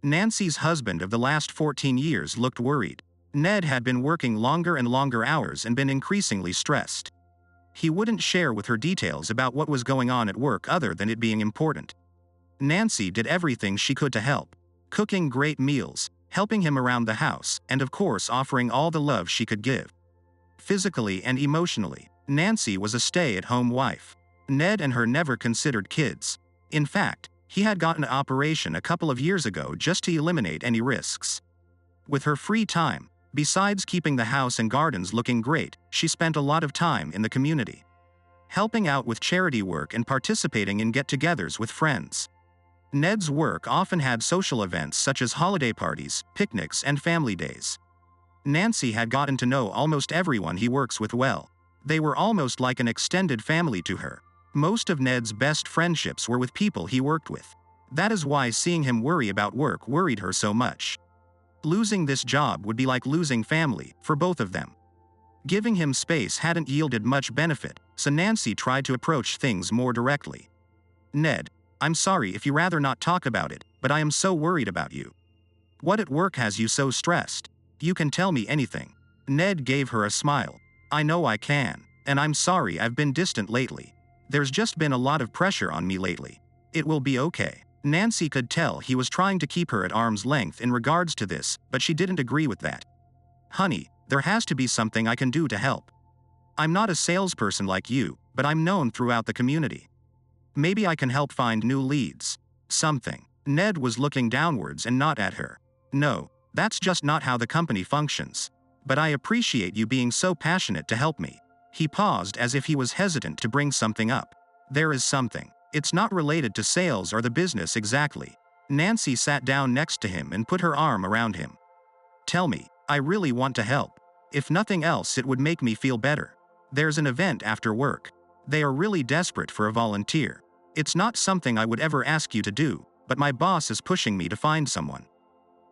Nancy's husband of the last 14 years looked worried. Ned had been working longer and longer hours and been increasingly stressed. He wouldn't share with her details about what was going on at work other than it being important. Nancy did everything she could to help, cooking great meals, helping him around the house, and of course offering all the love she could give. Physically and emotionally, Nancy was a stay-at-home wife. Ned and her never considered kids. In fact, he had gotten an operation a couple of years ago just to eliminate any risks. With her free time, besides keeping the house and gardens looking great, she spent a lot of time in the community, helping out with charity work and participating in get-togethers with friends. Ned's work often had social events such as holiday parties, picnics, and family days. Nancy had gotten to know almost everyone he works with well. They were almost like an extended family to her. Most of Ned's best friendships were with people he worked with. That is why seeing him worry about work worried her so much. Losing this job would be like losing family, for both of them. Giving him space hadn't yielded much benefit, so Nancy tried to approach things more directly. Ned, I'm sorry if you rather not talk about it, but I am so worried about you. What at work has you so stressed? You can tell me anything. Ned gave her a smile. I know I can, and I'm sorry I've been distant lately. There's just been a lot of pressure on me lately. It will be okay. Nancy could tell he was trying to keep her at arm's length in regards to this, but she didn't agree with that. Honey, there has to be something I can do to help. I'm not a salesperson like you, but I'm known throughout the community. Maybe I can help find new leads. Something. Ned was looking downwards and not at her. No, that's just not how the company functions. But I appreciate you being so passionate to help me. He paused as if he was hesitant to bring something up. There is something. It's not related to sales or the business exactly. Nancy sat down next to him and put her arm around him. Tell me, I really want to help. If nothing else, it would make me feel better. There's an event after work. They are really desperate for a volunteer. It's not something I would ever ask you to do, but my boss is pushing me to find someone.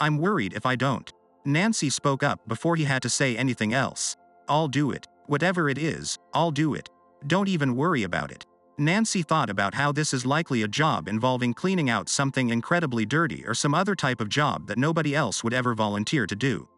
I'm worried if I don't. Nancy spoke up before he had to say anything else. I'll do it. Whatever it is, I'll do it. Don't even worry about it. Nancy thought about how this is likely a job involving cleaning out something incredibly dirty or some other type of job that nobody else would ever volunteer to do.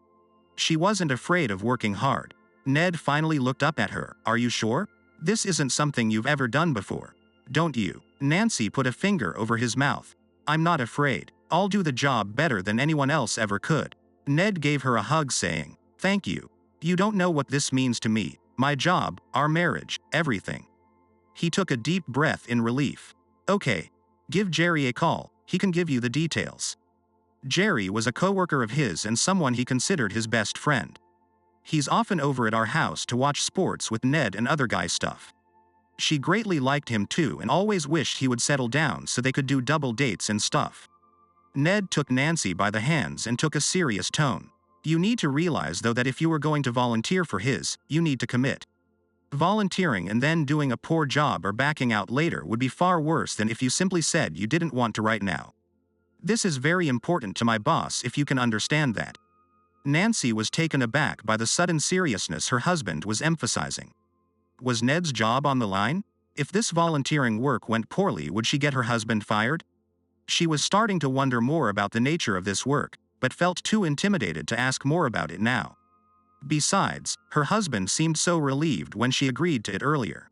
She wasn't afraid of working hard. Ned finally looked up at her. Are you sure? This isn't something you've ever done before. Don't you? Nancy put a finger over his mouth. I'm not afraid. I'll do the job better than anyone else ever could. Ned gave her a hug saying, thank you. You don't know what this means to me. My job, our marriage, everything. He took a deep breath in relief. Okay. Give Jerry a call. He can give you the details. Jerry was a coworker of his and someone he considered his best friend. He's often over at our house to watch sports with Ned and other guy stuff. She greatly liked him too and always wished he would settle down so they could do double dates and stuff. Ned took Nancy by the hands and took a serious tone. You need to realize though that if you are going to volunteer for his, you need to commit. Volunteering and then doing a poor job or backing out later would be far worse than if you simply said you didn't want to right now. This is very important to my boss if you can understand that. Nancy was taken aback by the sudden seriousness her husband was emphasizing. Was Ned's job on the line? If this volunteering work went poorly, would she get her husband fired? She was starting to wonder more about the nature of this work, but felt too intimidated to ask more about it now. Besides, her husband seemed so relieved when she agreed to it earlier.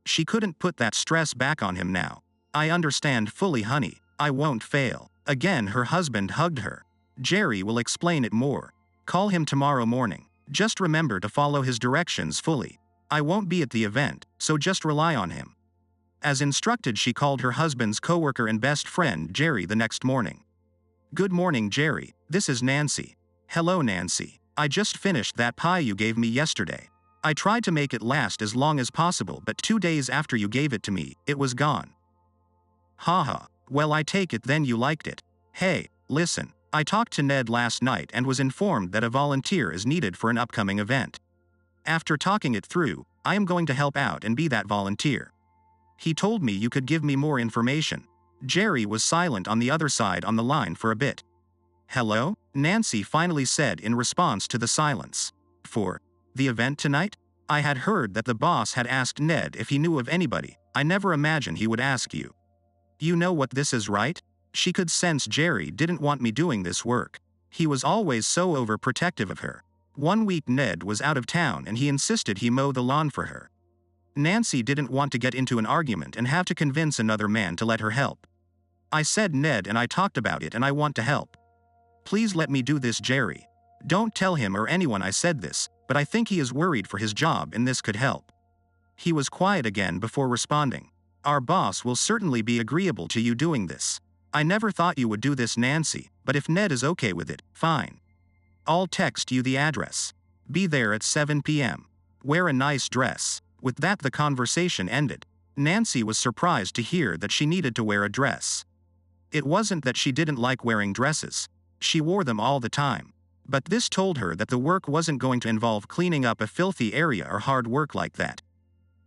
She couldn't put that stress back on him now. I understand fully, honey. I won't fail. Again, her husband hugged her. Jerry will explain it more. Call him tomorrow morning. Just remember to follow his directions fully. I won't be at the event, so just rely on him. As instructed, she called her husband's coworker and best friend Jerry the next morning. Good morning, Jerry. This is Nancy. Hello, Nancy. I just finished that pie you gave me yesterday. I tried to make it last as long as possible, but 2 days after you gave it to me, it was gone. Haha. Well, I take it then you liked it. Hey, listen. I talked to Ned last night and was informed that a volunteer is needed for an upcoming event. After talking it through, I am going to help out and be that volunteer. He told me you could give me more information. Jerry was silent on the other side on the line for a bit. Hello? Nancy finally said in response to the silence. For the event tonight? I had heard that the boss had asked Ned if he knew of anybody. I never imagined he would ask you. You know what this is, right? She could sense Jerry didn't want me doing this work. He was always so overprotective of her. One week Ned was out of town and he insisted he mow the lawn for her. Nancy didn't want to get into an argument and have to convince another man to let her help. I said, Ned and I talked about it and I want to help. Please let me do this, Jerry. Don't tell him or anyone I said this, but I think he is worried for his job and this could help. He was quiet again before responding. Our boss will certainly be agreeable to you doing this. I never thought you would do this, Nancy, but if Ned is okay with it, fine. I'll text you the address. Be there at 7 p.m. Wear a nice dress. With that, the conversation ended. Nancy was surprised to hear that she needed to wear a dress. It wasn't that she didn't like wearing dresses. She wore them all the time. But this told her that the work wasn't going to involve cleaning up a filthy area or hard work like that.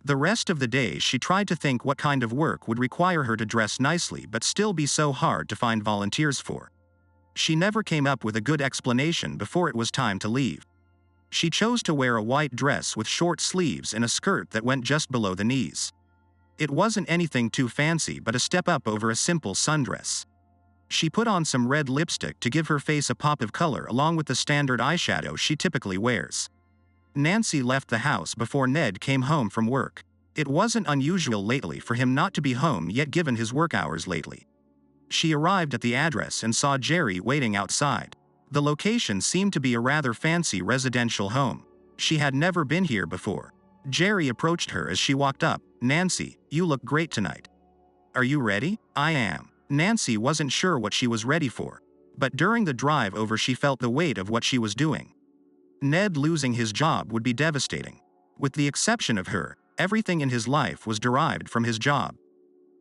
The rest of the day she tried to think what kind of work would require her to dress nicely but still be so hard to find volunteers for. She never came up with a good explanation before it was time to leave. She chose to wear a white dress with short sleeves and a skirt that went just below the knees. It wasn't anything too fancy but a step up over a simple sundress. She put on some red lipstick to give her face a pop of color along with the standard eyeshadow she typically wears. Nancy left the house before Ned came home from work. It wasn't unusual lately for him not to be home yet given his work hours lately. She arrived at the address and saw Jerry waiting outside. The location seemed to be a rather fancy residential home. She had never been here before. Jerry approached her as she walked up. Nancy, you look great tonight. Are you ready? I am. Nancy wasn't sure what she was ready for. But during the drive over she felt the weight of what she was doing. Ned losing his job would be devastating. With the exception of her, everything in his life was derived from his job.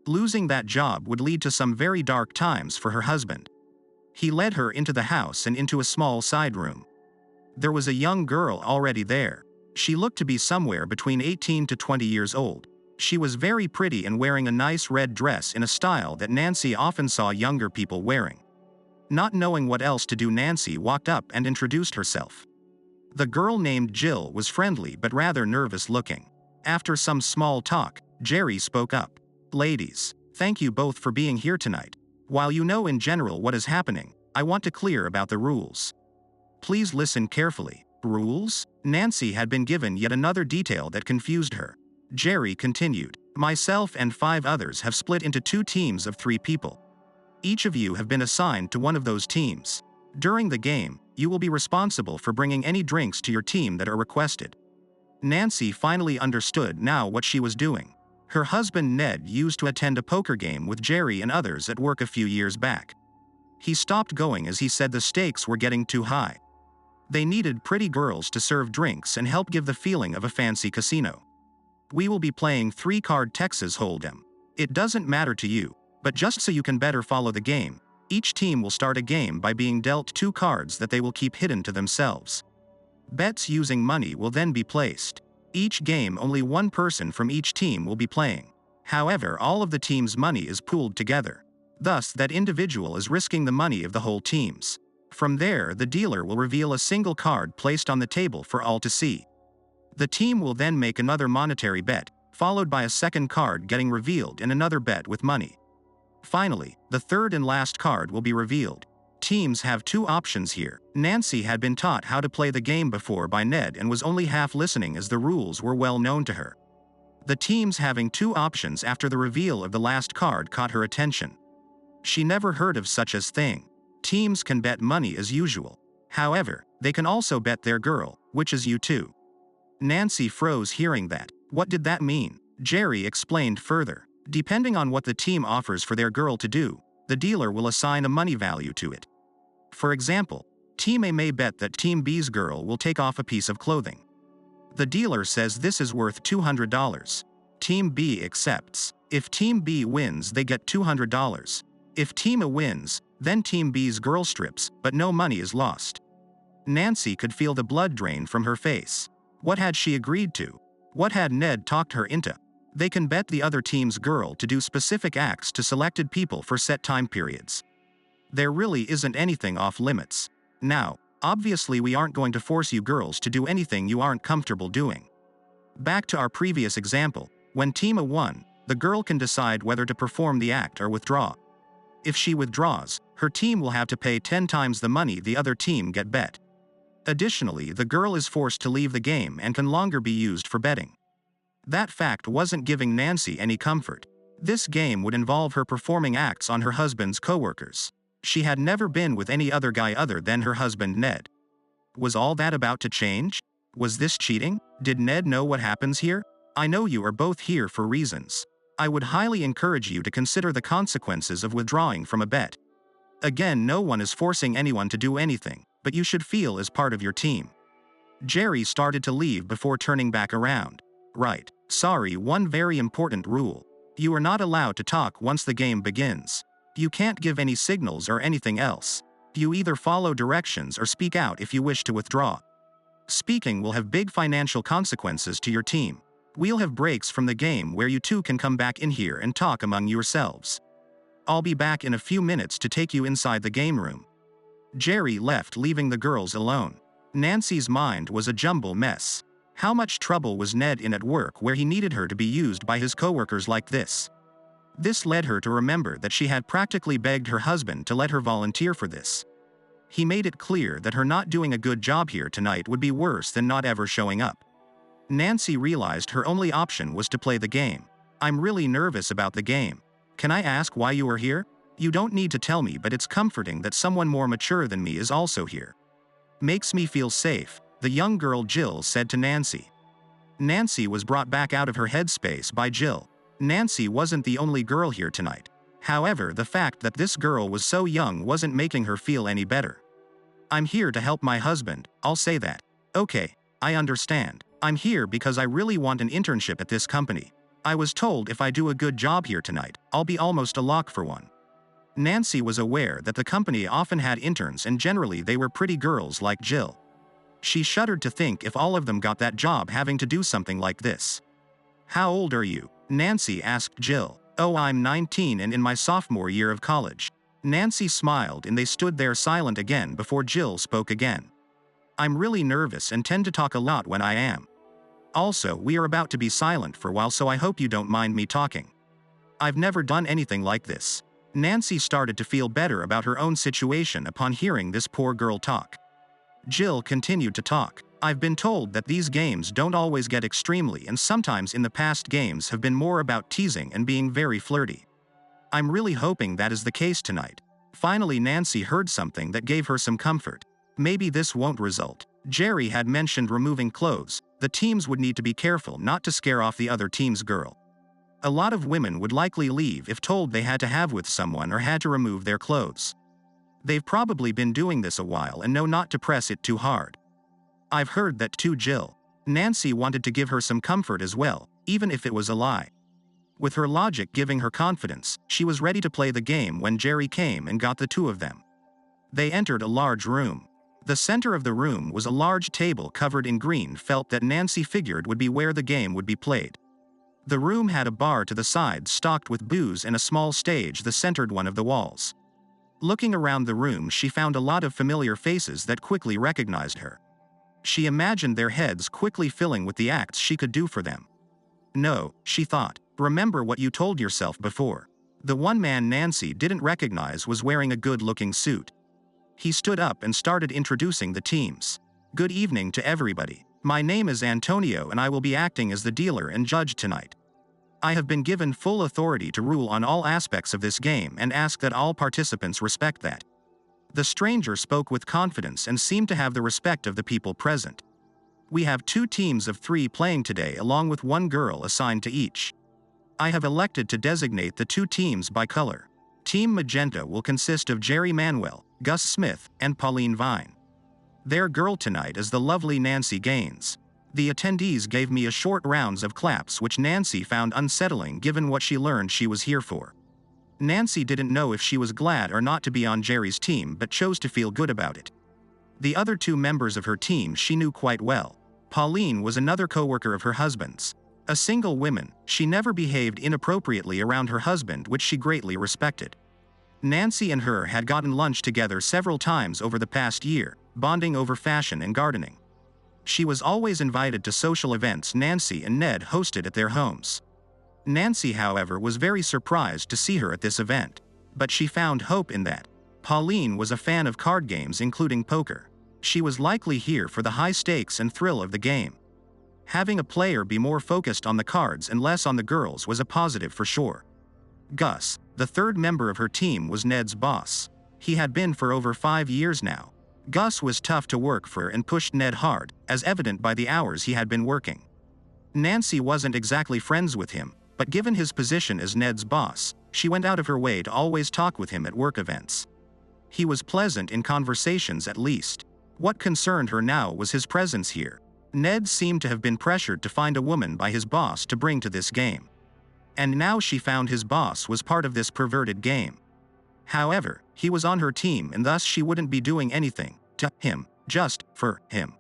Losing that job would lead to some very dark times for her husband. He led her into the house and into a small side room. There was a young girl already there. She looked to be somewhere between 18 to 20 years old. She was very pretty and wearing a nice red dress in a style that Nancy often saw younger people wearing. Not knowing what else to do, Nancy walked up and introduced herself. The girl named Jill was friendly but rather nervous looking. After some small talk, Jerry spoke up. Ladies, thank you both for being here tonight. While you know in general what is happening, I want to clear about the rules. Please listen carefully. Rules? Nancy had been given yet another detail that confused her. Jerry continued. Myself and 5 others have split into 2 teams of 3 people. Each of you have been assigned to one of those teams. During the game, you will be responsible for bringing any drinks to your team that are requested. Nancy finally understood now what she was doing. Her husband Ned used to attend a poker game with Jerry and others at work a few years back. He stopped going as he said the stakes were getting too high. They needed pretty girls to serve drinks and help give the feeling of a fancy casino. We will be playing 3-card Texas Hold'em. It doesn't matter to you, but just so you can better follow the game, each team will start a game by being dealt 2 cards that they will keep hidden to themselves. Bets using money will then be placed. Each game only one person from each team will be playing. However, all of the team's money is pooled together. Thus, that individual is risking the money of the whole team's. From there, the dealer will reveal a single card placed on the table for all to see. The team will then make another monetary bet, followed by a second card getting revealed and another bet with money. Finally, the third and last card will be revealed. Teams have 2 options here. Nancy had been taught how to play the game before by Ned and was only half listening as the rules were well known to her. The teams having 2 options after the reveal of the last card caught her attention. She never heard of such a thing. Teams can bet money as usual. However, they can also bet their girl, which is you too. Nancy froze hearing that. What did that mean? Jerry explained further. Depending on what the team offers for their girl to do, the dealer will assign a money value to it. For example, Team A may bet that Team B's girl will take off a piece of clothing. The dealer says this is worth $200. Team B accepts. If Team B wins, they get $200. If Team A wins, then Team B's girl strips, but no money is lost. Nancy could feel the blood drain from her face. What had she agreed to? What had Ned talked her into? They can bet the other team's girl to do specific acts to selected people for set time periods. There really isn't anything off limits. Now, obviously we aren't going to force you girls to do anything you aren't comfortable doing. Back to our previous example, when Team A won, the girl can decide whether to perform the act or withdraw. If she withdraws, her team will have to pay 10 times the money the other team get bet. Additionally, the girl is forced to leave the game and can no longer be used for betting. That fact wasn't giving Nancy any comfort. This game would involve her performing acts on her husband's coworkers. She had never been with any other guy other than her husband Ned. Was all that about to change? Was this cheating? Did Ned know what happens here? I know you are both here for reasons. I would highly encourage you to consider the consequences of withdrawing from a bet. Again, no one is forcing anyone to do anything, but you should feel as part of your team. Jerry started to leave before turning back around. Right. Sorry, one very important rule. You are not allowed to talk once the game begins. You can't give any signals or anything else. You either follow directions or speak out if you wish to withdraw. Speaking will have big financial consequences to your team. We'll have breaks from the game where you two can come back in here and talk among yourselves. I'll be back in a few minutes to take you inside the game room. Jerry left, leaving the girls alone. Nancy's mind was a jumble mess. How much trouble was Ned in at work where he needed her to be used by his coworkers like this? This led her to remember that she had practically begged her husband to let her volunteer for this. He made it clear that her not doing a good job here tonight would be worse than not ever showing up. Nancy realized her only option was to play the game. I'm really nervous about the game. Can I ask why you are here? You don't need to tell me, but it's comforting that someone more mature than me is also here. Makes me feel safe, the young girl Jill said to Nancy. Nancy was brought back out of her headspace by Jill. Nancy wasn't the only girl here tonight. However, the fact that this girl was so young wasn't making her feel any better. I'm here to help my husband, I'll say that. Okay, I understand. I'm here because I really want an internship at this company. I was told if I do a good job here tonight, I'll be almost a lock for one. Nancy was aware that the company often had interns and generally they were pretty girls like Jill. She shuddered to think if all of them got that job having to do something like this. How old are you? Nancy asked Jill. Oh, I'm 19 and in my sophomore year of college. Nancy smiled and they stood there silent again before Jill spoke again. I'm really nervous and tend to talk a lot when I am. Also, we are about to be silent for a while, so I hope you don't mind me talking. I've never done anything like this. Nancy started to feel better about her own situation upon hearing this poor girl talk. Jill continued to talk. I've been told that these games don't always get extremely, and sometimes in the past games have been more about teasing and being very flirty. I'm really hoping that is the case tonight. Finally, Nancy heard something that gave her some comfort. Maybe this won't result. Jerry had mentioned removing clothes. The teams would need to be careful not to scare off the other team's girl. A lot of women would likely leave if told they had to have with someone or had to remove their clothes. They've probably been doing this a while and know not to press it too hard. I've heard that too, Jill. Nancy wanted to give her some comfort as well, even if it was a lie. With her logic giving her confidence, she was ready to play the game when Jerry came and got the two of them. They entered a large room. The center of the room was a large table covered in green felt that Nancy figured would be where the game would be played. The room had a bar to the side stocked with booze and a small stage that centered one of the walls. Looking around the room, she found a lot of familiar faces that quickly recognized her. She imagined their heads quickly filling with the acts she could do for them. No, she thought. Remember what you told yourself before. The one man Nancy didn't recognize was wearing a good-looking suit. He stood up and started introducing the teams. Good evening to everybody. My name is Antonio and I will be acting as the dealer and judge tonight. I have been given full authority to rule on all aspects of this game and ask that all participants respect that. The stranger spoke with confidence and seemed to have the respect of the people present. We have 2 teams of 3 playing today along with 1 girl assigned to each. I have elected to designate the 2 teams by color. Team Magenta will consist of Jerry Manuel, Gus Smith, and Pauline Vine. Their girl tonight is the lovely Nancy Gaines. The attendees gave me a short rounds of claps which Nancy found unsettling given what she learned she was here for. Nancy didn't know if she was glad or not to be on Jerry's team but chose to feel good about it. The other 2 members of her team she knew quite well. Pauline was another coworker of her husband's. A single woman, she never behaved inappropriately around her husband, which she greatly respected. Nancy and her had gotten lunch together several times over the past year, bonding over fashion and gardening. She was always invited to social events Nancy and Ned hosted at their homes. Nancy, however, was very surprised to see her at this event. But she found hope in that. Pauline was a fan of card games, including poker. She was likely here for the high stakes and thrill of the game. Having a player be more focused on the cards and less on the girls was a positive for sure. Gus, the third member of her team, was Ned's boss. He had been for over 5 years now. Gus was tough to work for and pushed Ned hard, as evident by the hours he had been working. Nancy wasn't exactly friends with him, but given his position as Ned's boss, she went out of her way to always talk with him at work events. He was pleasant in conversations at least. What concerned her now was his presence here. Ned seemed to have been pressured to find a woman by his boss to bring to this game. And now she found his boss was part of this perverted game. However, he was on her team and thus she wouldn't be doing anything to him, just for him.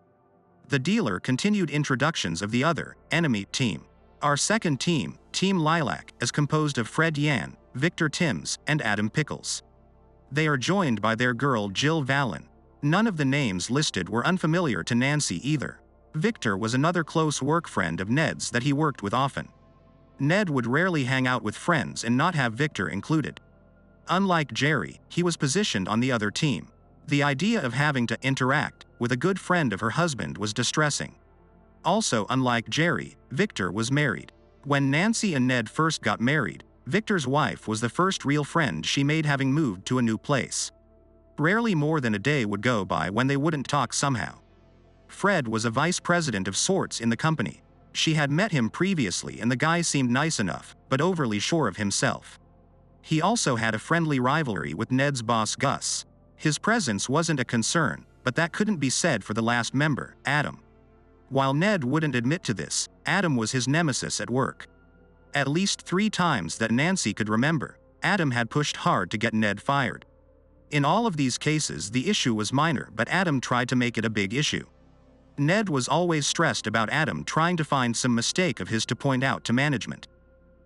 The dealer continued introductions of the other, enemy team. Our second team, Team Lilac, is composed of Fred Yan, Victor Timms, and Adam Pickles. They are joined by their girl Jill Vallon. None of the names listed were unfamiliar to Nancy either. Victor was another close work friend of Ned's that he worked with often. Ned would rarely hang out with friends and not have Victor included. Unlike Jerry, he was positioned on the other team. The idea of having to interact with a good friend of her husband was distressing. Also, unlike Jerry, Victor was married. When Nancy and Ned first got married, Victor's wife was the first real friend she made, having moved to a new place. Rarely more than a day would go by when they wouldn't talk somehow. Fred was a vice president of sorts in the company. She had met him previously and the guy seemed nice enough, but overly sure of himself. He also had a friendly rivalry with Ned's boss Gus. His presence wasn't a concern, but that couldn't be said for the last member, Adam. While Ned wouldn't admit to this, Adam was his nemesis at work. At least 3 times that Nancy could remember, Adam had pushed hard to get Ned fired. In all of these cases the issue was minor, but Adam tried to make it a big issue. Ned was always stressed about Adam trying to find some mistake of his to point out to management.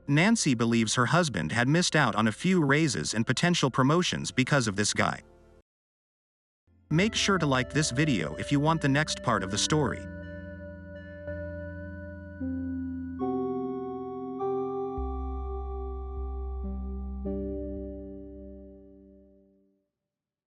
Nancy believes her husband had missed out on a few raises and potential promotions because of this guy. Make sure to like this video if you want the next part of the story.